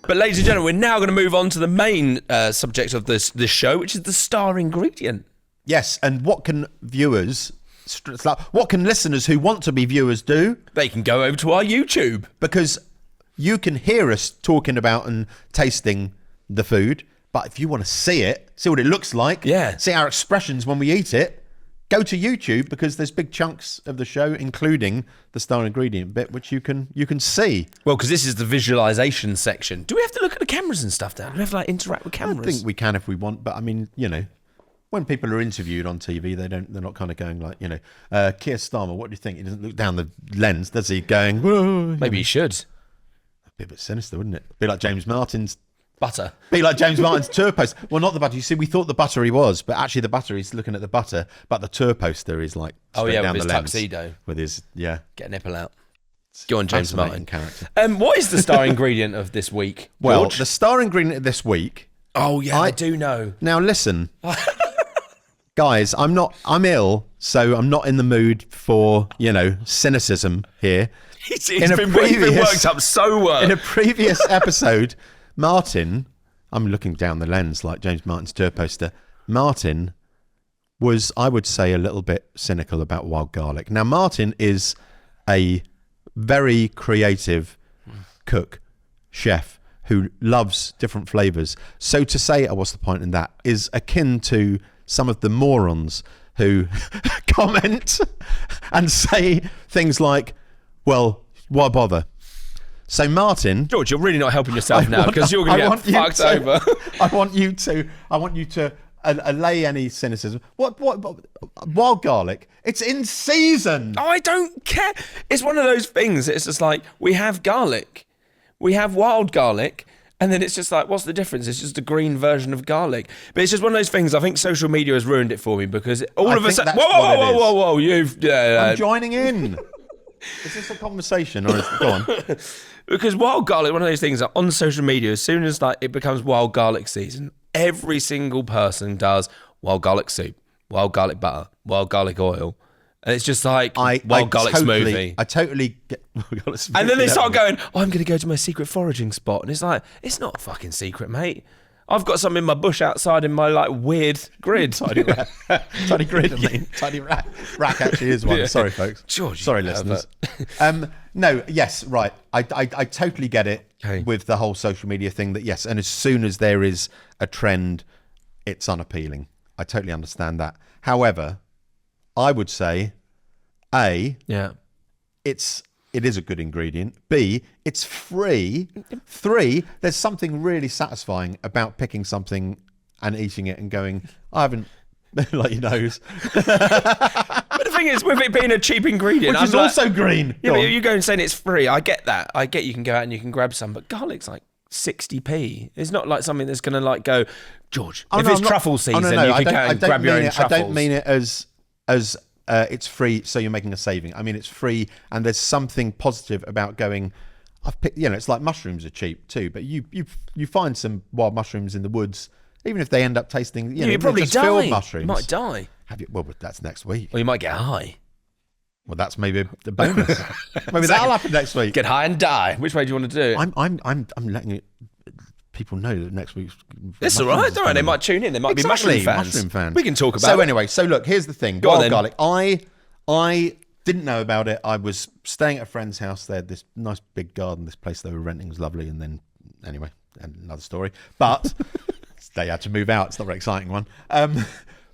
But ladies and gentlemen, we're now going to move on to the main subject of this show, which is the star ingredient. Yes, and what can listeners who want to be viewers do? They can go over to our YouTube. Because you can hear us talking about and tasting the food, but if you want to see what it looks like, see our expressions when we eat it, go to YouTube, because there's big chunks of the show, including the star ingredient bit, which you can see. Well, because this is the visualization section. Do we have to look at the cameras and stuff, Dan? Do we have to interact with cameras? I think we can if we want, but I mean, when people are interviewed on TV, they're not kind of going like, Keir Starmer, what do you think? He doesn't look down the lens, does he? Going, whoa. Maybe he should. That'd be a bit sinister, wouldn't it? Be like James Martin's butter. Be like James Martin's tour poster. Well, not the butter. You see, we thought the butter he was, but actually the butter, he's looking at the butter, but the tour poster is like straight down with the his lens. tuxedo. With his, Get a nipple out. Go on, James Martin. Character. What is the star ingredient of this week, Well, George? the star ingredient of this week... Oh, yeah, I do know. Now, listen... Guys, I'm ill, so I'm not in the mood for, cynicism here. He's been worked up so well. In a previous episode, Martyn, I'm looking down the lens like James Martin's tour poster. Martyn was, I would say, a little bit cynical about wild garlic. Now, Martyn is a very creative cook, chef, who loves different flavours. So to say, what's the point in that, is akin to some of the morons who comment and say things like, well, why bother? So Martyn... George, you're really not helping yourself now, because you're going to get fucked over. I want you to allay any cynicism. What wild garlic? It's in season. I don't care. It's one of those things. It's just like, we have garlic. We have wild garlic. And then it's just like, what's the difference? It's just a green version of garlic. But it's just one of those things. I think social media has ruined it for me, because all of a sudden, whoa, I'm joining in. Is this a conversation, or go on? Because wild garlic, one of those things that on social media, as soon as it becomes wild garlic season, every single person does wild garlic soup, wild garlic butter, wild garlic oil. And it's just like wild garlic smoothie. I totally get wild garlic smoothie. And then they start going, I'm going to go to my secret foraging spot. And it's like, it's not a fucking secret, mate. I've got something in my bush outside in my weird grid. Tiny rat. Tiny grid, I mean. Tiny rat. Rack actually is one. Yeah. Sorry, folks. George, sorry, listeners. No, yes, right. I totally get it with the whole social media thing that, yes, and as soon as there is a trend, it's unappealing. I totally understand that. However, I would say, A, it is a good ingredient. B, it's free. 3, there's something really satisfying about picking something and eating it and going, I haven't, like your nose. But the thing is, with it being a cheap ingredient, which is also green. Yeah, but you go and saying it's free. I get that. I get you can go out and you can grab some, but garlic's like 60p. It's not like something that's going to go, George, if it's truffle season, you can go and grab your own truffles. I don't mean it as it's free, so you're making a saving. I mean, it's free, and there's something positive about going. I've picked, it's like mushrooms are cheap too, but you find some wild mushrooms in the woods, even if they end up tasting, you probably just die. Field mushrooms. You might die. Have you? Well, that's next week. Or you might get high. Well, that's maybe the bonus. Maybe that'll happen next week. Get high and die. Which way do you want to do it? I'm letting it. People know that next week's... It's all right, don't worry. They might tune in. They might be mushroom fans. We can talk about it. So anyway, look, here's the thing. Wild garlic. I didn't know about it. I was staying at a friend's house. They had this nice big garden. This place they were renting was lovely. And then, anyway, another story. But they had to move out. It's not a very exciting one.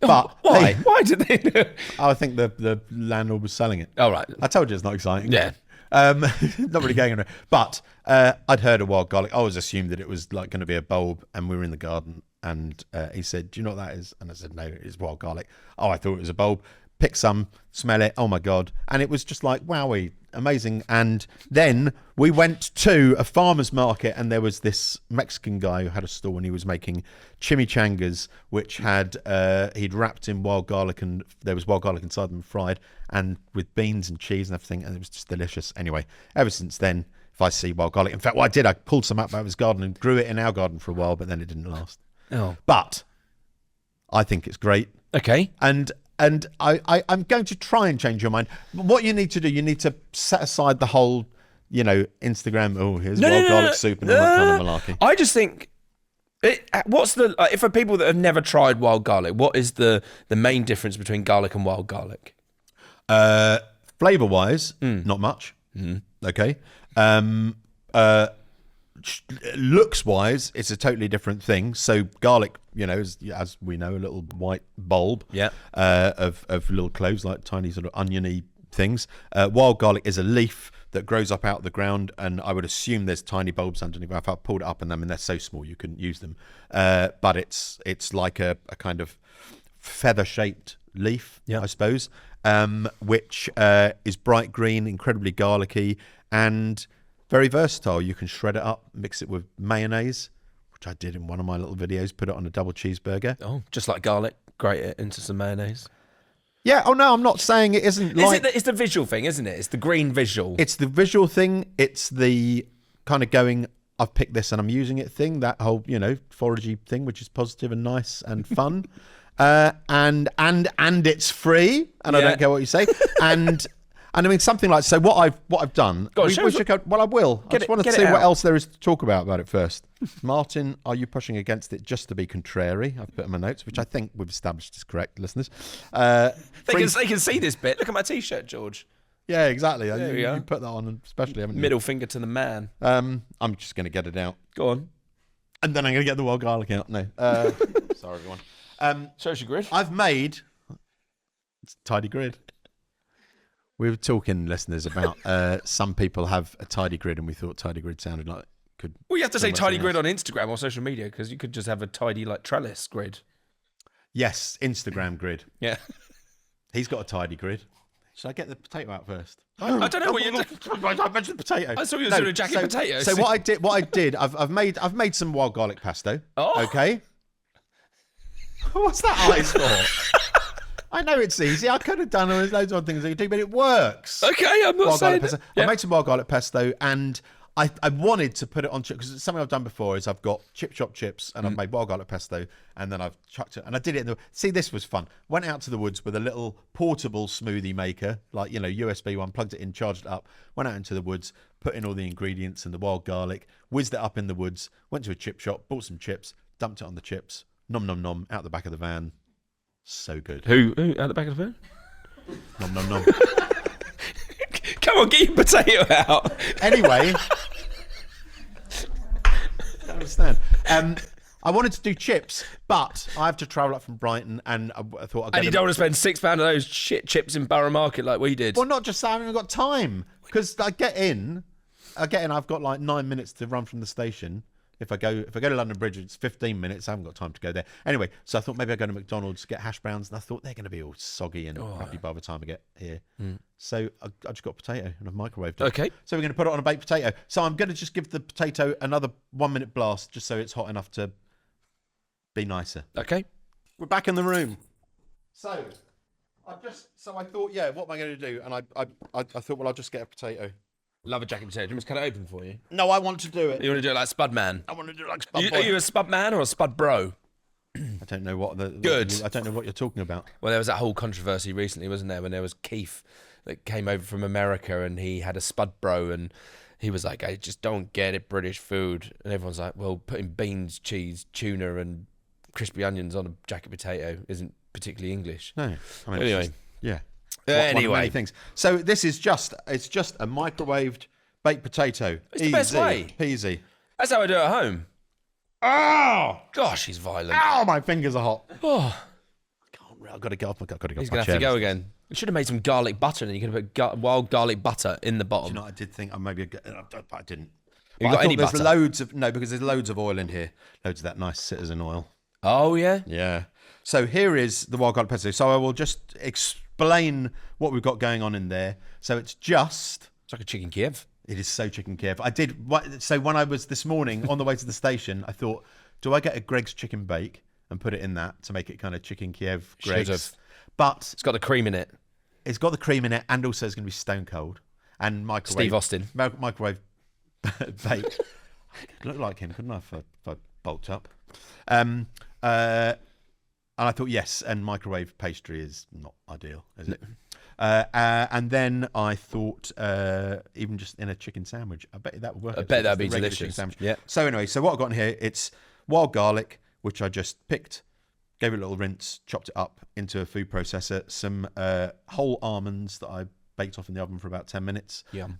But why? Why did they do it? I think the landlord was selling it. Oh, right. I told you it's not exciting. Yeah. Not really going anywhere. But I'd heard of wild garlic. I always assumed that it was like going to be a bulb, and we were in the garden, and he said, do you know what that is? And I said, no, it's wild garlic. Oh, I thought it was a bulb. Pick some, smell it. Oh my God. And it was just like, wowie, amazing. And then we went to a farmer's market, and there was this Mexican guy who had a stall, and he was making chimichangas, which had, he'd wrapped in wild garlic, and there was wild garlic inside them fried, and with beans and cheese and everything. And it was just delicious. Anyway, ever since then, if I see wild garlic, in fact, what I did, I pulled some up out of his garden and grew it in our garden for a while, but then it didn't last. Oh. But I think it's great. Okay. And I'm going to try and change your mind. But what you need to do, you need to set aside the whole, Instagram. Oh, here's wild garlic soup and all that kind of malarkey. I just think. What's the for people that have never tried wild garlic? What is the main difference between garlic and wild garlic? Flavor wise, not much. Okay. Looks wise, it's a totally different thing. So garlic, as we know, a little white bulb. Of little cloves, like tiny sort of oniony things. Wild garlic is a leaf that grows up out of the ground, and I would assume there's tiny bulbs underneath. If I pulled it up, and they're so small you couldn't use them. But it's like a kind of feather-shaped leaf, I suppose, which is bright green, incredibly garlicky, and very versatile. You can shred it up, mix it with mayonnaise, which I did in one of my little videos. Put it on a double cheeseburger. Oh, just like garlic, grate it into some mayonnaise. Yeah. Oh no, I'm not saying it isn't. It's the visual thing, isn't it? It's the green visual. It's the visual thing. It's the kind of going, I've picked this and I'm using it thing. That whole foraging thing, which is positive and nice and fun, and it's free. And I don't care what you say. And I mean something like, so what I've done. I will. I just want to see what else there is to talk about it first. Martyn, are you pushing against it just to be contrary? I've put in my notes, which I think we've established is correct, listeners. They can see this bit. Look at my t-shirt, George. Yeah, exactly. You put that on, especially, haven't you? Middle finger to the man. I'm just going to get it out. Go on. And then I'm going to get the wild garlic out. No. Sorry, everyone. Shows your grid. I've made... It's a tidy grid. We were talking, listeners, about some people have a tidy grid, and we thought tidy grid sounded like could. Well, you have to say tidy grid on Instagram or social media, because you could just have a tidy trellis grid. Yes, Instagram grid. Yeah. He's got a tidy grid. Should I get the potato out first? I don't know what you're doing. I mentioned potato. I saw you doing a jacket potato. So what I did, I've made some wild garlic pesto. Oh. Okay. What's that eyes for? I know it's easy. I could have done there's loads of other things I could do, but it works. Okay, I'm not saying it. I made some wild garlic pesto, and I wanted to put it on chips, because something I've done before is I've got chip shop chips, and I've made wild garlic pesto, and then I've chucked it, and I did it see, this was fun. Went out to the woods with a little portable smoothie maker, like USB one, plugged it in, charged it up, went out into the woods, put in all the ingredients and the wild garlic, whizzed it up in the woods, went to a chip shop, bought some chips, dumped it on the chips, nom nom nom, out the back of the van. So good. Who at the back of the phone? Nom nom nom. Come on, get your potato out. Anyway, I don't understand. I wanted to do chips, but I have to travel up from Brighton, and I thought. And you don't want to spend £6 of those shit chips in Borough Market like we did. Well, not just that, I haven't got time, because I get in. I've got like 9 minutes to run from the station. If I go to London Bridge, it's 15 minutes. I haven't got time to go there. Anyway, so I thought maybe I'd go to McDonald's, get hash browns, and I thought they're going to be all soggy and crappy by the time I get here. So I just got potato and I've microwaved it. Okay. So we're going to put it on a baked potato. So I'm going to just give the potato another 1 minute blast, just so it's hot enough to be nicer. Okay. We're back in the room. So I thought, what am I going to do? And I thought, well, I'll just get a potato. Love a jacket potato. Do you want me to cut it open for you? No, I want to do it. You want to do it like Spud Man? I want to do it like Spud Boy. Are you a Spud Man or a Spud Bro? I don't know what I don't know what you're talking about. Well, there was that whole controversy recently, wasn't there, when there was Keith that came over from America and he had a Spud Bro, and he was like, I just don't get it, British food. And everyone's like, well, putting beans, cheese, tuna and crispy onions on a jacket potato isn't particularly English. No. I mean, anyway. One of many things. So this is just a microwaved baked potato. It's the best way. Peasy. That's how I do it at home. Oh! Gosh, he's violent. Ow, my fingers are hot. Oh. I've got to get off. He's going to have to go again. You should have made some garlic butter, and you could have put wild garlic butter in the bottom. Do you know, I did think I didn't. You got any butter? Because there's loads of oil in here. Loads of that nice citizen oil. Oh, yeah? Yeah. So here is the wild garlic pesto. So I will just explain what we've got going on in there. So it's like a chicken Kiev. It is so chicken Kiev. So when I was this morning on the way to the station, I thought, do I get a Greg's chicken bake and put it in that to make it kind of chicken Kiev Greg's? Should've. But it's got the cream in it. It's got the cream in it, and also it's going to be stone cold and microwave. Steve Austin. Microwave bake. Look like him, couldn't I? If I bulked up. And I thought, yes, and microwave pastry is not ideal, is it? And then I thought, even just in a chicken sandwich, I bet that would work. I bet that'd be The regular chicken delicious. sandwich. Yeah. So anyway, so what I've got in here, it's wild garlic, which I just picked, gave it a little rinse, chopped it up into a food processor, some whole almonds that I baked off in the oven for about 10 minutes. Yum.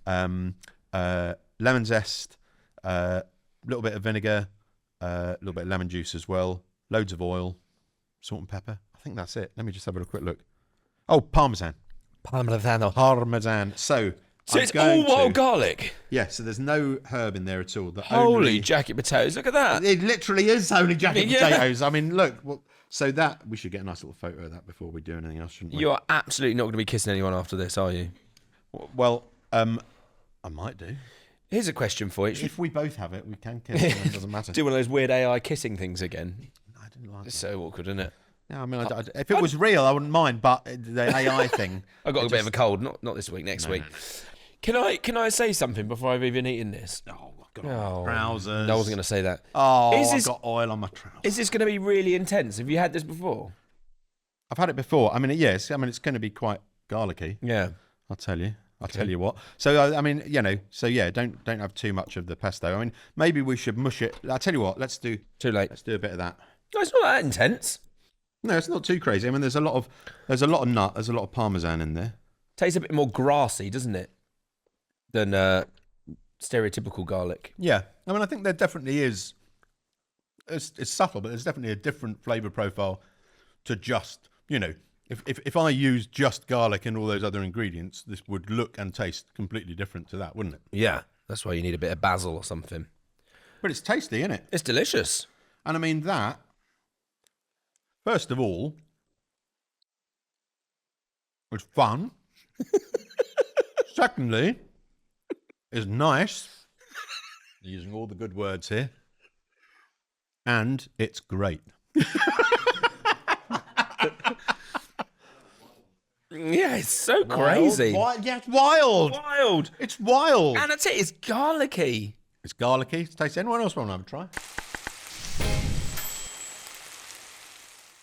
Lemon zest, a little bit of vinegar, a little bit of lemon juice as well, loads of oil, salt and pepper. I think that's it. Let me just have a quick look. Oh, parmesan. Parmesan. So it's all wild garlic. Yeah, so there's no herb in there at all. Holy jacket potatoes! Look at that. It literally is only jacket Yeah. potatoes. I mean, look. So that we should get a nice little photo of that before we do anything else, shouldn't we? You are absolutely not going to be kissing anyone after this, are you? Well, I might do. Here's a question for you. If we both have it, we can kiss. It doesn't matter. Do one of those weird AI kissing things again? I didn't like It's that. so awkward, isn't it? Yeah, I mean, if it was real, I wouldn't mind. But the AI thing, I got a bit of a cold. Not this week. Next week. No. Can I say something before I've even eaten this? Oh, I've got on my trousers. No, I wasn't going to say that. Oh, Is I've this- got oil on my trousers. Is this going to be really intense? Have you had this before? I've had it before. I mean, yes. I mean, it's going to be quite garlicky. Yeah. I'll tell you. I'll tell you what. So I mean, you know. So yeah, don't have too much of the pesto. I mean, maybe we should mush it. I'll tell you what. Let's do Too late. a bit of that. No, it's not that intense. No, it's not too crazy. I mean, there's a lot of nut. There's a lot of parmesan in there. Tastes a bit more grassy, doesn't it? Than stereotypical garlic. Yeah. I mean, I think there definitely is. It's subtle, but there's definitely a different flavour profile to just, you know, if I used just garlic and all those other ingredients, this would look and taste completely different to that, wouldn't it? Yeah. That's why you need a bit of basil or something. But it's tasty, isn't it? It's delicious. And I mean that. First of all, it's fun. Secondly, it's nice. Using all the good words here. And it's great. Yeah, it's so crazy. Wild. Yeah, it's wild. Wild. It's wild. And that's it. It's garlicky. It's garlicky. It's tasty. Anyone else want to have a try?